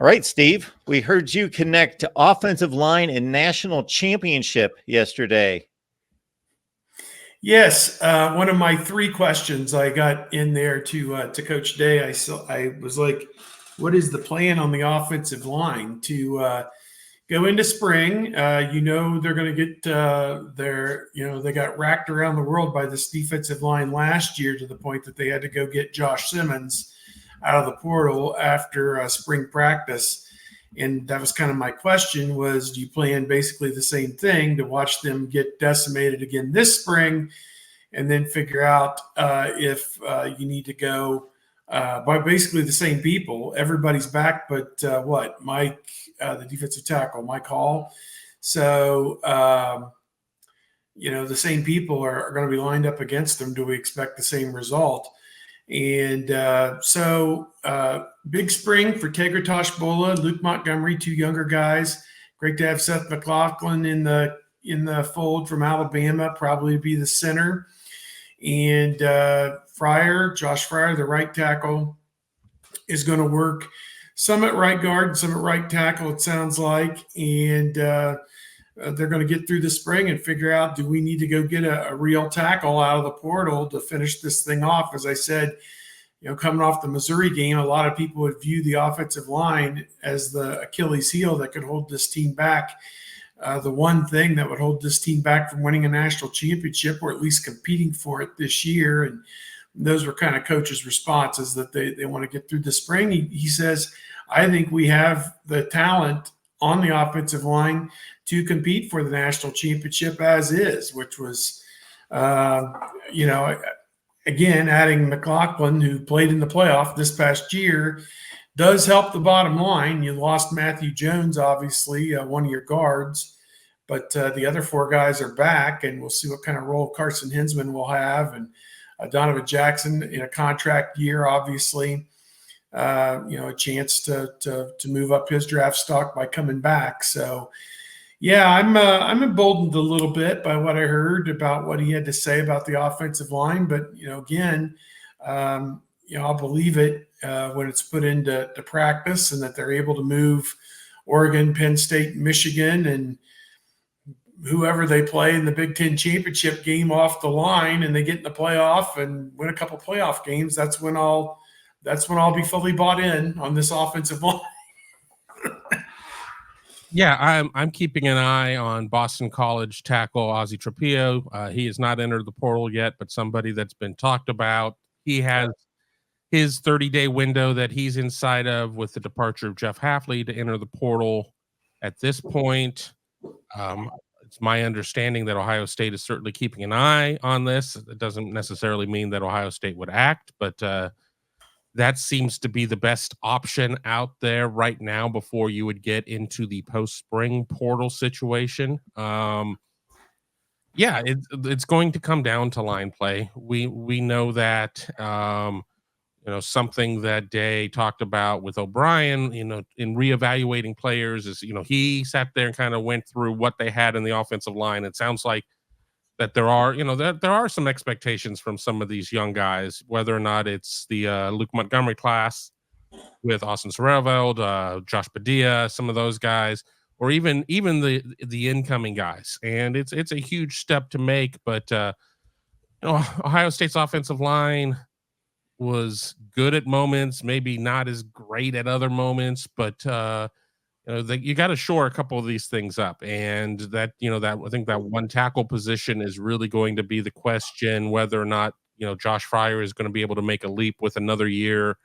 right, Steve. We heard you connect to offensive line and national championship yesterday. Yes, one of my 3 questions I got in there to Coach Day. I was like, "What is the plan on the offensive line to go into spring?" They're going to get they got racked around the world by this defensive line last year to the point that they had to go get Josh Simmons out of the portal after spring practice. And that was kind of my question was, do you plan basically the same thing to watch them get decimated again this spring and then figure out if you need to go by basically the same people? Everybody's back, but Mike, the defensive tackle, Mike Hall. So, the same people are going to be lined up against them. Do we expect the same result? And big spring for Tegratosh Bola, Luke Montgomery, 2 younger guys. Great to have Seth McLaughlin in the fold from Alabama, probably to be the center. And Josh Fryer, the right tackle, is going to work some at right guard and some at right tackle, it sounds like. And they're going to get through the spring and figure out, do we need to go get a real tackle out of the portal to finish this thing off? As I said, coming off the Missouri game, a lot of people would view the offensive line as the Achilles heel that could hold this team back. The one thing that would hold this team back from winning a national championship or at least competing for it this year. And those were kind of coach's responses that they want to get through the spring. He says, I think we have the talent on the offensive line to compete for the national championship as is, which was, again, adding McLaughlin, who played in the playoff this past year, does help the bottom line. You lost Matthew Jones, obviously, one of your guards, but the other 4 guys are back, and we'll see what kind of role Carson Hinsman will have. And Donovan Jackson in a contract year, obviously, a chance to move up his draft stock by coming back. So, yeah, I'm emboldened a little bit by what I heard about what he had to say about the offensive line. But, again, I'll believe it when it's put into practice and that they're able to move Oregon, Penn State, Michigan, and whoever they play in the Big Ten championship game off the line, and they get in the playoff and win a couple playoff games. That's when I'll be fully bought in on this offensive line. Yeah, I'm keeping an eye on Boston College tackle Ozzie Trapillo. He has not entered the portal yet, but somebody that's been talked about. He has his 30-day window that he's inside of with the departure of Jeff Hafley to enter the portal. At this point, it's my understanding that Ohio State is certainly keeping an eye on this. It doesn't necessarily mean that Ohio State would act, but that seems to be the best option out there right now before you would get into the post-spring portal situation. It's going to come down to line play. We know that, something that Day talked about with O'Brien, in reevaluating players is, he sat there and kind of went through what they had in the offensive line. It sounds like that there are some expectations from some of these young guys, whether or not it's the Luke Montgomery class with Austin Sorreveld, Josh Padilla, some of those guys, or even the incoming guys. And it's a huge step to make, but Ohio State's offensive line was good at moments, maybe not as great at other moments, but you got to shore a couple of these things up, and that I think that one tackle position is really going to be the question, whether or not Josh Fryer is going to be able to make a leap with another year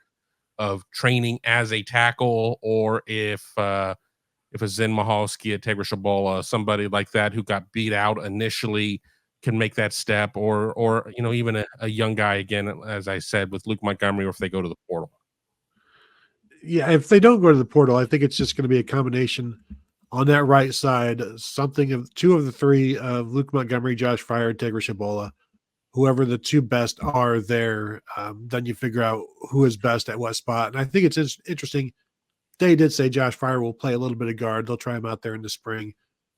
of training as a tackle, or if a Zen Mahalski, a Tegra Shabola, somebody like that who got beat out initially can make that step, or even a young guy again, as I said, with Luke Montgomery, or if they go to the portal. Yeah, if they don't go to the portal, I think it's just going to be a combination on that right side, something of 2 of the 3 of Luke Montgomery, Josh Fryer, and Tegra Shabola. Whoever the 2 best are there, then you figure out who is best at what spot. And I think it's interesting. They did say Josh Fryer will play a little bit of guard. They'll try him out there in the spring.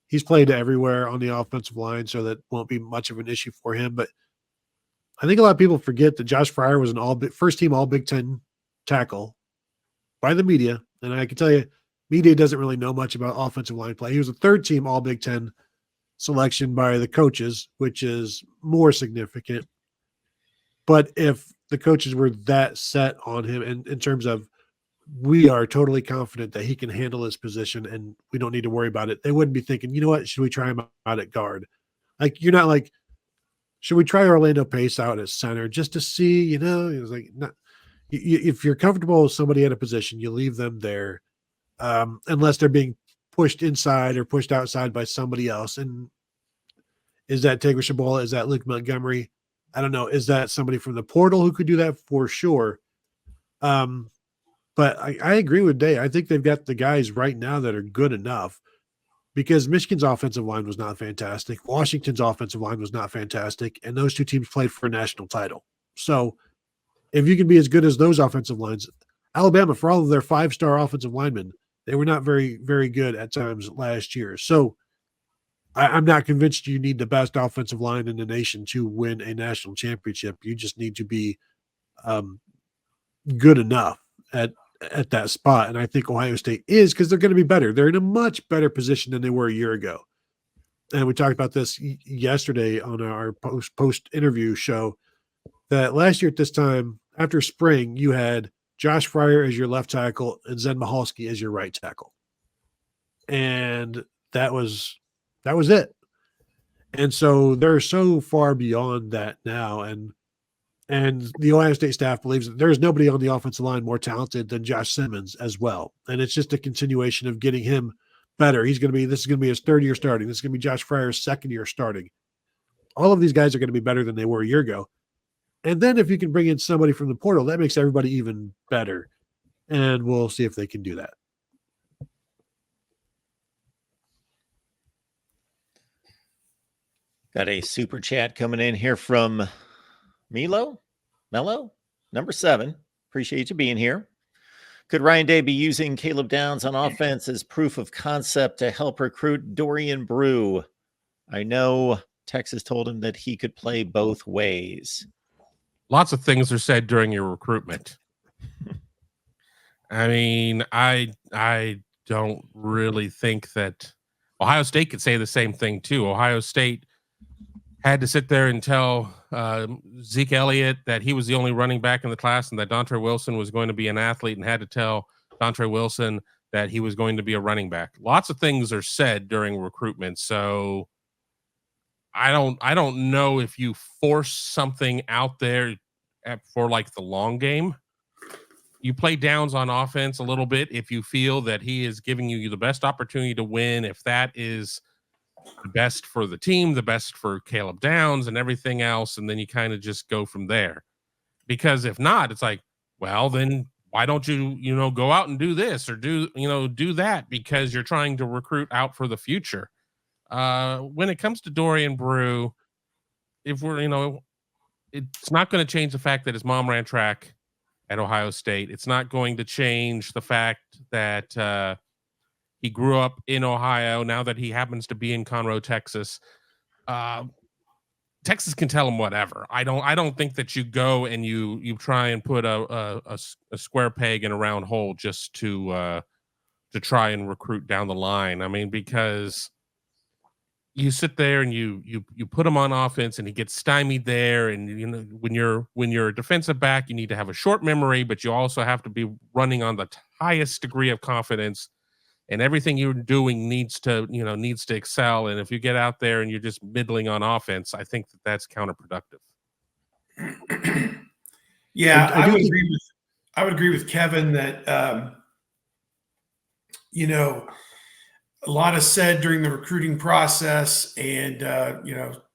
He's played everywhere on the offensive line, so that won't be much of an issue for him. But I think a lot of people forget that Josh Fryer was an first-team All Big Ten tackle by the media And I can tell you, media doesn't really know much about offensive line play. He was a third team All Big Ten selection by the coaches, which is more significant. But if the coaches were that set on him in terms of, we are totally confident that he can handle his position and we don't need to worry about it, they wouldn't be thinking, you know what, should we try him out at guard? Like, you're not like, should we try Orlando Pace out at center just to see, you know, it was like, not, if you're comfortable with somebody at a position, you leave them there, unless they're being pushed inside or pushed outside by somebody else. And is that Tigger Shabola? Is that Luke Montgomery? I don't know. Is that somebody from the portal who could do that? For sure. But I agree with Day. I think they've got the guys right now that are good enough, because Michigan's offensive line was not fantastic. Washington's offensive line was not fantastic. And those two teams played for a national title. So if you can be as good as those offensive lines, Alabama, for all of their 5-star offensive linemen, they were not very, very good at times last year. So I'm not convinced you need the best offensive line in the nation to win a national championship. You just need to be good enough at that spot. And I think Ohio State is, because they're going to be better. They're in a much better position than they were a year ago. And we talked about this yesterday on our post interview show, that last year at this time, after spring, you had Josh Fryer as your left tackle and Zen Mahalski as your right tackle. And that was it. And so they're so far beyond that now. And the Ohio State staff believes that there's nobody on the offensive line more talented than Josh Simmons as well. And it's just a continuation of getting him better. This is going to be his third year starting. This is going to be Josh Fryer's second year starting. All of these guys are going to be better than they were a year ago. And then if you can bring in somebody from the portal, that makes everybody even better. And we'll see if they can do that. Got a super chat coming in here from Mello, number 7. Appreciate you being here. Could Ryan Day be using Caleb Downs on offense as proof of concept to help recruit Dorian Brew? I know Texas told him that he could play both ways. Lots of things are said during your recruitment. I mean, I don't really think that Ohio State could say the same thing too. Ohio State had to sit there and tell Zeke Elliott that he was the only running back in the class and that Dontre Wilson was going to be an athlete, and had to tell Dontre Wilson that he was going to be a running back. Lots of things are said during recruitment. So I don't know if you force something out there for like the long game. You play Downs on offense a little bit if you feel that he is giving you the best opportunity to win, if that is the best for the team, the best for Caleb Downs and everything else, and then you kind of just go from there. Because if not, it's like, well, then why don't you go out and do this or do that, because you're trying to recruit out for the future. When it comes to Dorian Brew, if we're, it's not going to change the fact that his mom ran track at Ohio State. It's not going to change the fact that he grew up in Ohio. Now that he happens to be in Conroe, Texas, Texas can tell him whatever. I don't think that you go and you try and put a square peg in a round hole just to try and recruit down the line. I mean, because you sit there and you put him on offense and he gets stymied there. And when you're a defensive back, you need to have a short memory, but you also have to be running on the highest degree of confidence, and everything you're doing needs to excel. And if you get out there and you're just middling on offense, I think that's counterproductive. Yeah, I would agree with Kevin that a lot is said during the recruiting process, and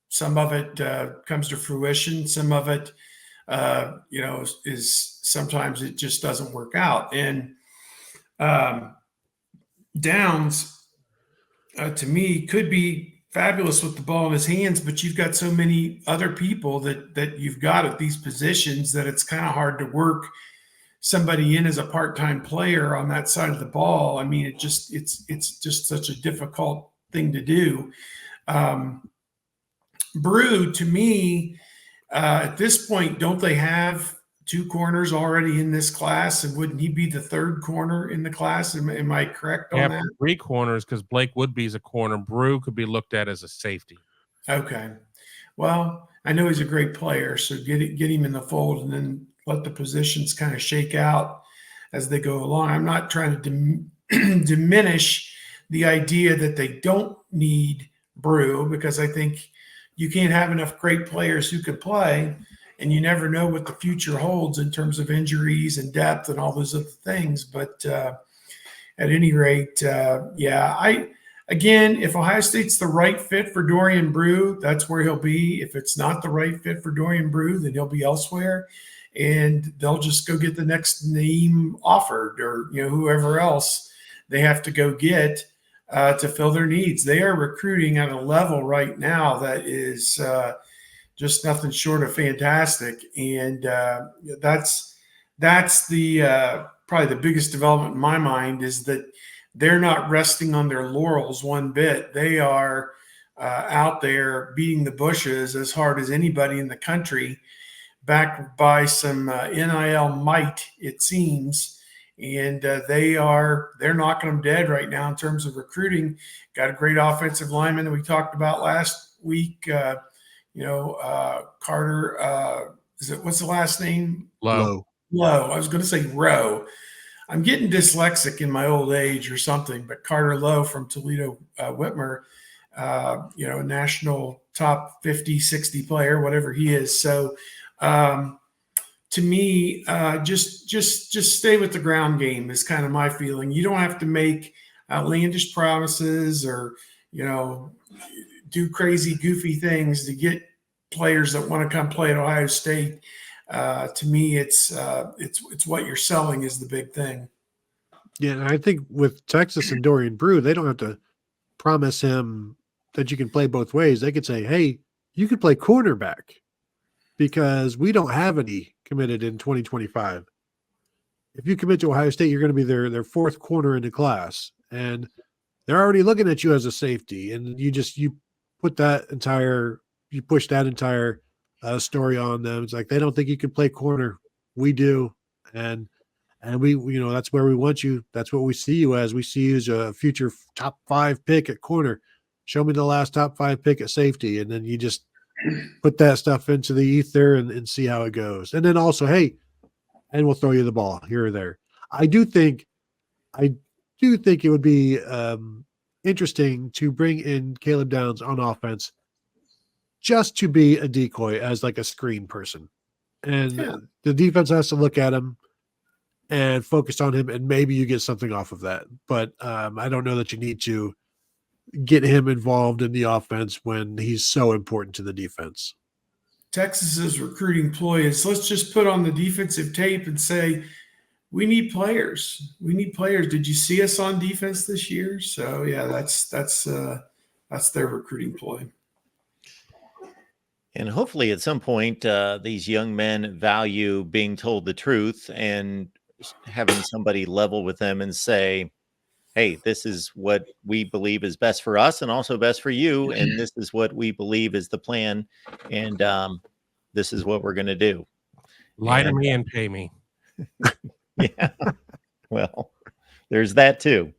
some of it comes to fruition. Some of it, is sometimes it just doesn't work out. And Downs, to me, could be fabulous with the ball in his hands, but you've got so many other people that you've got at these positions that it's kind of hard to work somebody in as a part-time player on that side of the ball. I mean, it's just such a difficult thing to do. Brew, to me, at this point, don't they have two corners already in this class, and wouldn't he be the third corner in the class? Am I correct on Yeah, that? 3 corners because Blake Woodby's a corner. Brew could be looked at as a safety. Okay. Well, I know he's a great player, so get him in the fold, and then let the positions kind of shake out as they go along. I'm not trying to diminish the idea that they don't need Brew, because I think you can't have enough great players who can play, and you never know what the future holds in terms of injuries and depth and all those other things. But at any rate, again, if Ohio State's the right fit for Dorian Brew, that's where he'll be. If it's not the right fit for Dorian Brew, then he'll be elsewhere, and they'll just go get the next name offered, or whoever else they have to go get to fill their needs. They are recruiting at a level right now that is just nothing short of fantastic, and that's the probably the biggest development in my mind, is that they're not resting on their laurels one bit. They are out there beating the bushes as hard as anybody in the country, backed by some NIL might, it seems. And they're knocking them dead right now in terms of recruiting. Got a great offensive lineman that we talked about last week. Carter. What's the last name? Low. Low. I was going to say Rowe. I'm getting dyslexic in my old age or something, but Carter Lowe from Toledo Whitmer, a national top 50, 60 player, whatever he is. So to me, just stay with the ground game is kind of my feeling. You don't have to make outlandish promises or, do crazy, goofy things to get players that want to come play at Ohio State. To me, it's what you're selling is the big thing. Yeah, and I think with Texas and Dorian Brew, they don't have to promise him that you can play both ways. They could say, "Hey, you could play cornerback because we don't have any committed in 2025. If you commit to Ohio State, you're going to be their fourth corner in the class, and they're already looking at you as a safety, and you push that entire story on them. It's like they don't think you can play corner. We do, and we that's where we want you. That's what we see you as. We see you as a future top 5 pick at corner. Show me the last top 5 pick at safety, and then you just put that stuff into the ether and see how it goes. And then also, hey, and we'll throw you the ball here or there. I do think it would be interesting to bring in Caleb Downs on offense just to be a decoy as like a screen person. And the defense has to look at him and focus on him, and maybe you get something off of that. But I don't know that you need to get him involved in the offense when he's so important to the defense. Texas's recruiting ploy is, let's just put on the defensive tape and say, we need players. We need players. Did you see us on defense this year? So yeah, that's their recruiting ploy. And hopefully at some point, these young men value being told the truth and having somebody level with them and say, hey, this is what we believe is best for us and also best for you. And this is what we believe is the plan. And this is what we're going to do. Lie to me and pay me. Yeah. Well, there's that too.